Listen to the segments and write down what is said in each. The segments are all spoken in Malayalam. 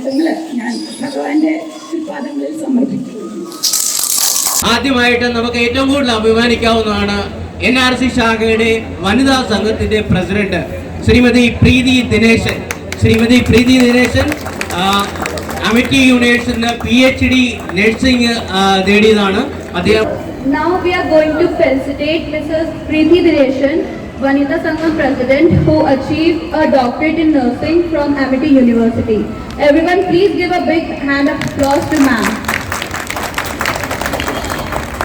ആശംസകൾ ഞാൻ ഭഗവാന്റെ പാദങ്ങളിൽ സമർപ്പിക്കുന്നു. ആദ്യമായിട്ട് നമുക്ക് ഏറ്റവും കൂടുതൽ അഭിമാനിക്കാവുന്നതാണ് NRC ശാഖയുടെ വനിതാ സംഘത്തിന്റെ പ്രസിഡന്റ് ശ്രീമതി പ്രീതി ദിനേശൻ. ശ്രീമതി പ്രീതി ദിനേശൻ അമിറ്റി യൂണിവേഴ്സിറ്റിയിൽ PhD നഴ്സിംഗ് നേടിയതാണ്. അദ്ദേഹം Now we are going to felicitate Mrs. Preeti Dineshan, Vanita Sangam President, who achieved a doctorate in nursing from Amity University. Everyone please give a big hand of applause to ma'am.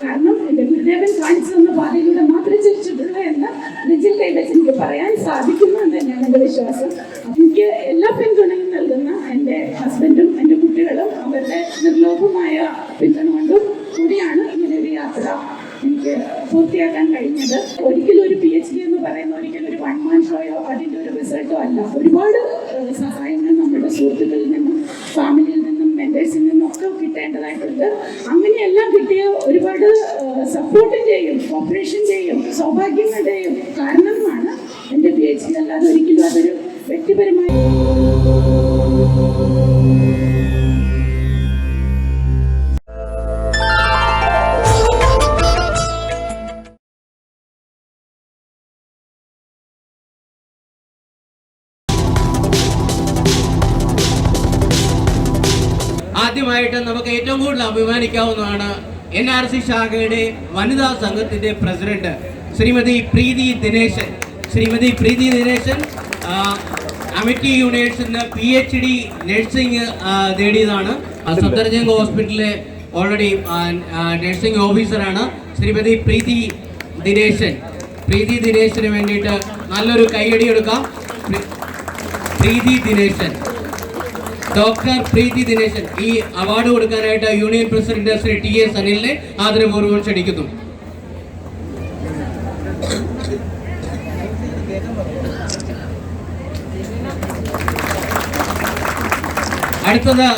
കാരണം എൻ്റെ ഗുരുദേവൻ കാണിച്ചു തന്ന പാതയിലൂടെ മാത്രമേ ചിരിച്ചിട്ടുള്ളൂ എന്ന് നെഞ്ചിൽ കൈവച്ച് എനിക്ക് പറയാൻ സാധിക്കുന്നു എന്ന് തന്നെയാണ് എൻ്റെ വിശ്വാസം. എനിക്ക് എല്ലാ പിന്തുണയും നൽകുന്ന എൻ്റെ ഹസ്ബൻഡും എൻ്റെ കുട്ടികളും അവരുടെ നിർലോഭമായ പിന്തുണ കൊണ്ടും കൂടിയാണ് ഇങ്ങനെ ഒരു യാത്ര എനിക്ക് പൂർത്തിയാക്കാൻ കഴിഞ്ഞത്. ഒരിക്കലും ഒരു PhD എന്ന് പറയുന്ന ഒരിക്കലും ഒരു വൺ മാൻ ഷോയോ അതിൻ്റെ ഒരു റിസൾട്ടോ അല്ല. ഒരുപാട് സഹായങ്ങൾ നമ്മുടെ സുഹൃത്തുക്കളിൽ നിന്നും ഫാമിലിയിൽ നിന്നും മെൻറ്റേഴ്സിൽ നിന്നും ഒക്കെ കിട്ടേണ്ടതായിട്ടുണ്ട്. അങ്ങനെയെല്ലാം കിട്ടിയ ഒരുപാട് സപ്പോർട്ടിൻ്റെയും കോപ്പറേഷൻ്റെയും സൗഭാഗ്യങ്ങളുടെയും കാരണമാണ് എൻ്റെ PhD. അല്ലാതെ ഒരിക്കലും അതൊരു വ്യക്തിപരമായ ആദ്യമായിട്ട് നമുക്ക് ഏറ്റവും കൂടുതൽ അഭിമാനിക്കാവുന്നതാണ് NRC ശാഖയുടെ വനിതാ സംഘത്തിന്റെ പ്രസിഡന്റ് ശ്രീമതി പ്രീതി ദിനേശൻ. ശ്രീമതി പ്രീതി ദിനേശൻ അമിറ്റി യൂണിവേഴ്സിറ്റിയിൽ PhD നഴ്സിംഗ് നേടിയതാണ്. സഫ്ദർജംഗ് ഹോസ്പിറ്റലിലെ ഓൾറെഡി നഴ്സിംഗ് ഓഫീസറാണ് ശ്രീമതി പ്രീതി ദിനേശൻ. പ്രീതി ദിനേശന് വേണ്ടിയിട്ട് നല്ലൊരു കൈയടി എടുക്കാം. പ്രീതി ദിനേശൻ, ഡോക്ടർ പ്രീതി ദിനേശൻ ഈ അവാർഡ് കൊടുക്കാനായിട്ട് യൂണിയൻ പ്രസിഡന്റ് ശ്രീ TS അനിലിനെ ആദരപൂർവ്വം ക്ഷണിക്കുന്നു. അടുത്തത്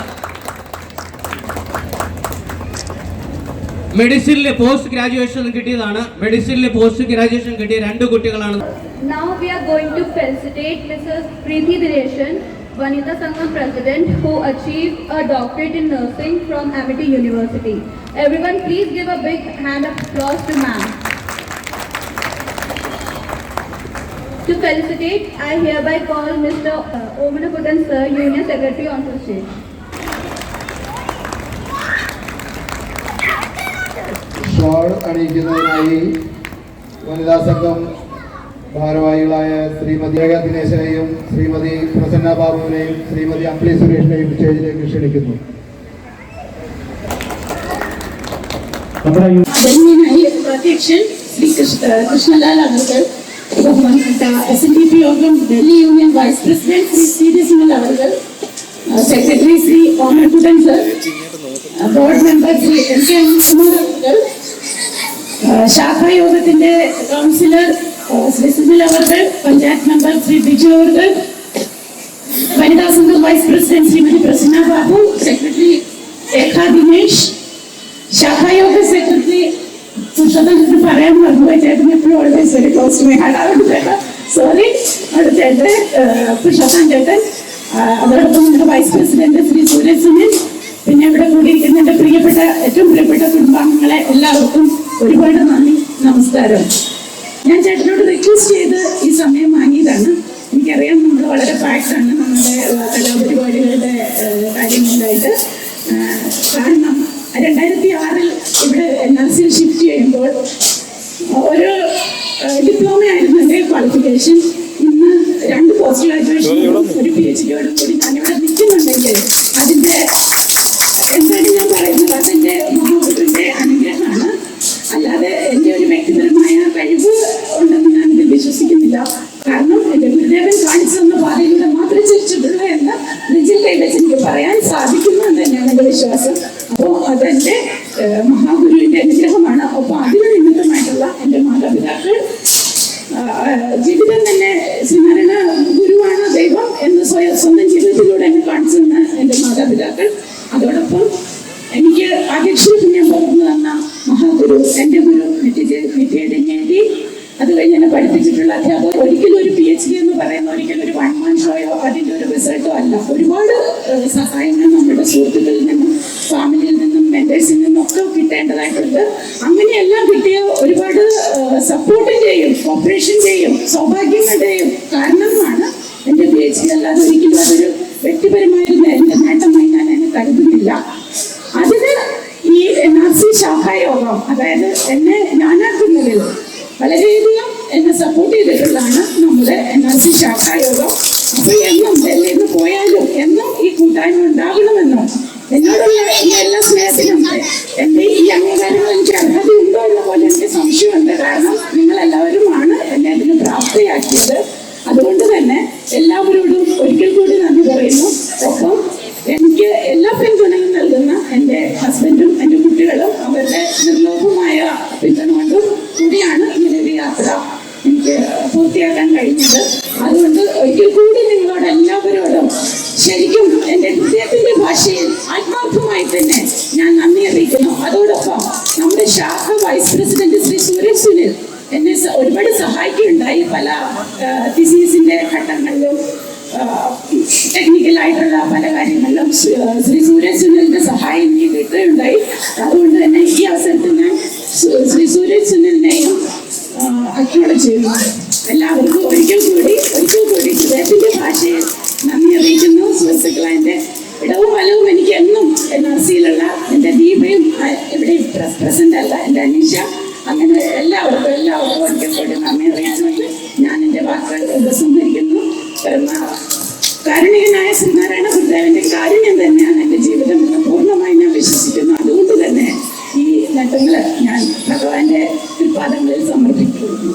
മെഡിസിനിലെ പോസ്റ്റ് ഗ്രാജുവേഷൻ കിട്ടിയതാണ്. മെഡിസിനിലെ പോസ്റ്റ് ഗ്രാജുവേഷൻ കിട്ടിയ 2 കുട്ടികളാണ്. Now we are going to felicitate Mrs. Preeti Dineshan, Vanita Sangam President, who achieved a doctorate in nursing from Amity University. Everyone please give a big hand of applause to ma'am. To felicitate, I hereby call Mr. Omanaputtan Sir, Union Secretary, onto the stage. Shawl അണിയിക്കുന്നതിനായി വനിതാ സംഘം ഭാരവാഹികളായ ശ്രീമതി ദിനേശനെയും ശ്രീമതി പ്രസന്ന ബാബുവിനെയും ശ്രീമതി അംപ്ലി സുരേഷിനെയും സ്റ്റേജിലേക്ക് ക്ഷണിക്കുന്നു. അധ്യക്ഷൻ ശ്രീ കൃഷ്ണലാൽ അവർകൾ, ബഹുമാനപ്പെട്ട SNDP Yogam Delhi union vice president Shri CD Singhal അവർകൾ, secretary Shri Omanakuttan sir, board member Shri MK Anilkumar അവർകൾ, ശാഖാ യോഗത്തിന്റെ കൗൺസിലർ ശ്രീ സുനിൽ അവർകൾ, പഞ്ചായത്ത് മെമ്പർ ശ്രീ ബിജു അവർകൾ, വനിതാ സംഘം vice president Shrimati Prasanna Babu, secretary Rekha Dinesh, ശാഖായോഗ സെക്രട്ടറി പുരുഷോത്തം പറയാൻ മറന്നുപോയി. ചേട്ടൻ എപ്പോഴും always very close to my heart. അവിടെ ചേട്ടൻ സോറി, അവിടെ ചേട്ടൻ പുരുഷോത്തം ചേട്ടൻ, അതോടൊപ്പം നമ്മുടെ വൈസ് പ്രസിഡന്റ് ശ്രീ സൂരജ് സുനിൽ, പിന്നെ ഇവിടെ കൂടിയിരിക്കുന്ന എൻ്റെ പ്രിയപ്പെട്ട ഏറ്റവും പ്രിയപ്പെട്ട കുടുംബാംഗങ്ങളെ എല്ലാവർക്കും ഒരുപാട് നന്ദി, നമസ്കാരം. ഞാൻ ചേട്ടനോട് റിക്വസ്റ്റ് ചെയ്ത് ഈ സമയം വാങ്ങിയതാണ്. എനിക്കറിയാം നമ്മൾ വളരെ പാക്റ്റാണ് നമ്മുടെ കലാപരിപാടികളുടെ കാര്യങ്ങളിലായിട്ട്. കാരണം 2006 ഇവിടെ NRC ഷിഫ്റ്റ് ചെയ്യുമ്പോൾ ഒരു ഡിപ്ലോമ ആയിരുന്നു എൻ്റെ ക്വാളിഫിക്കേഷൻ. ഇന്ന് 2 പോസ്റ്റ് ഗ്രാജുവേഷനോടും ഒരു PhDയോടും കൂടി ഞാനിവിടെ നിൽക്കുന്നുണ്ടെങ്കിൽ അതിൻ്റെ എന്താണ് ഞാൻ പറയുന്നത്, അതെൻ്റെ മഹാഗുരുവിൻ്റെ അനുഗ്രഹമാണ്. അല്ലാതെ എൻ്റെ ഒരു വ്യക്തിപരമായ കഴിവ് ഉണ്ടെന്ന് ഞാനിത് വിശ്വസിക്കുന്നില്ല. കാരണം എൻ്റെ ഗുരുദേവൻ കാണിച്ചു തന്ന പാതയിലൂടെ മാത്രമേ ചിരിച്ചിട്ടുള്ളൂ എന്ന് നെഞ്ചിൽ കൈവച്ച് എനിക്ക് പറയാൻ സാധിക്കുന്നു എന്ന് തന്നെയാണ് എൻ്റെ വിശ്വാസം. അപ്പോൾ അതെൻ്റെ മഹാഗുരുവിൻ്റെ അനുഗ്രഹമാണ്. അപ്പോൾ അതിന് നിമിത്തമായിട്ടുള്ള എൻ്റെ മാതാപിതാക്കൾ, ജീവിതം തന്നെ ശ്രീനാരായണ ഗുരുവാണ് ദൈവം എന്ന് സ്വന്തം ജീവിതത്തിലൂടെ എന്നെ കാണിച്ചു തന്ന എൻ്റെ മാതാപിതാക്കൾ, അതോടൊപ്പം എനിക്ക് അധ്യക്ഷ പുണ്യം പകർന്നു തന്ന മഹാഗുരു, എൻ്റെ ഗുരു നിത്യജ നേടി അത് കഴിഞ്ഞ് എന്നെ പഠിപ്പിച്ചിട്ടുള്ള അധ്യാപകർ ഒരിക്കലും ഒരു PhD എന്ന് പറയുന്ന ഒരിക്കലും ഒരു വൺ മാൻ ഷോയോ അതിൻ്റെ ഒരു റിസൾട്ടോ അല്ല. ഒരുപാട് സഹായങ്ങൾ നമ്മുടെ സുഹൃത്തുക്കളിൽ നിന്നും ഫാമിലിയിൽ നിന്നും മെന്റേഴ്സിൽ നിന്നും ഒക്കെ കിട്ടേണ്ടതായിട്ടുണ്ട്. അങ്ങനെയെല്ലാം കിട്ടിയ ഒരുപാട് സപ്പോർട്ടിൻ്റെയും കോപ്പറേഷൻ്റെയും സൗഭാഗ്യങ്ങളുടെയും കാരണമാണ് എൻ്റെ PhD. അല്ലാതെ ഒരിക്കലും അതൊരു വ്യക്തിപരമായൊരു നേട്ടമായി ഞാൻ എന്നെ കരുതുന്നില്ല. അതിന് ഈ NRC ശാഖായോഗം, അതായത് എന്നെ ഞാനാക്കുന്നതിൽ വളരെയധികം എന്നെ സപ്പോർട്ട് ചെയ്തിട്ടുള്ളതാണ് നമ്മുടെ NRC ശാഖായോഗം. അപ്പൊ എന്നും ഡൽഹിയിൽ നിന്ന് പോയാലും എന്നും ഈ കൂട്ടായ്മ ഉണ്ടാകണമെന്നും എന്നോടുള്ള ഈ എല്ലാ സ്നേഹത്തിനും എൻ്റെ ഈ അംഗീകാരങ്ങൾ എനിക്ക് അർഹതയുണ്ടോ എന്ന പോലെ എനിക്ക് സംശയമുണ്ട്. കാരണം നിങ്ങളെല്ലാവരുമാണ് എന്നെ അതിന് പ്രാപ്തയാക്കിയത്. അതുകൊണ്ട് തന്നെ എല്ലാവരോടും ഒരിക്കൽ കൂടി നന്ദി പറയുന്നു. ഒപ്പം എനിക്ക് എല്ലാ പിന്തുണയും നൽകുന്ന എൻ്റെ ഹസ്ബൻഡും എൻ്റെ കുട്ടികളും അവരുടെ നിർലോഭമായ പിന്തുണ കൊണ്ടും കൂടിയാണ് ഇങ്ങനൊരു യാത്ര എനിക്ക് പൂർത്തിയാക്കാൻ കഴിഞ്ഞത്. അതുകൊണ്ട് ഒരിക്കൽ കൂടി നിങ്ങളോട് എല്ലാവരോടും ശരിക്കും എൻ്റെ ഹൃദയത്തിൻ്റെ ഭാഷയിൽ ആത്മാർത്ഥമായി തന്നെ ഞാൻ നന്ദി അറിയിക്കുന്നു. അതോടൊപ്പം നമ്മുടെ ശാഖ വൈസ് പ്രസിഡന്റ് ശ്രീ സുരേഷ് സുനിൽ എന്നെ ഒരുപാട് സഹായിക്കുകയുണ്ടായി. പല തിസീസിൻ്റെ ഘട്ടങ്ങളിലും ടെക്നിക്കലായിട്ടുള്ള പല കാര്യങ്ങളിലും ശ്രീ സുരേഷ് സുനിലിൻ്റെ സഹായം എനിക്ക് കിട്ടുകയുണ്ടായി. അതുകൊണ്ട് തന്നെ ഈ അവസരത്തിൽ ഞാൻ ശ്രീ സുരേഷ് സുനിലിനെയും അക്നോളജ് ചെയ്യുന്നു. എല്ലാവർക്കും ഒരിക്കൽ കൂടി ഹൃദയത്തിൻ്റെ ഭാഷയിൽ നന്ദി അറിയിക്കുന്നു. സുഹൃത്തുക്കളെ, എൻ്റെ ഇടവും വലവും എനിക്ക് എന്നും NRCയിലുള്ള എൻ്റെ ദീപയും ഇവിടെ പ്രസന്റ് അല്ല, എൻ്റെ അനീഷ, അങ്ങനെ എല്ലാവർക്കും ഒരിക്കൽ കൂടി നന്ദി അറിയിച്ചുകൊണ്ട് ഞാൻ എൻ്റെ വാക്കുകൾ ഉപസംഹരിക്കുന്നു. കാരുണികനായ ശ്രീനാരായണ ഗുരുദേവന്റെ കാരുണ്യം തന്നെയാണ് എൻ്റെ ജീവിതം എന്ന് പൂർണ്ണമായി ഞാൻ വിശ്വസിക്കുന്നു. അതുകൊണ്ട് തന്നെ ഈ നേട്ടങ്ങൾ ഞാൻ ഭഗവാന്റെ പാദങ്ങളിൽ സമർപ്പിക്കുന്നു.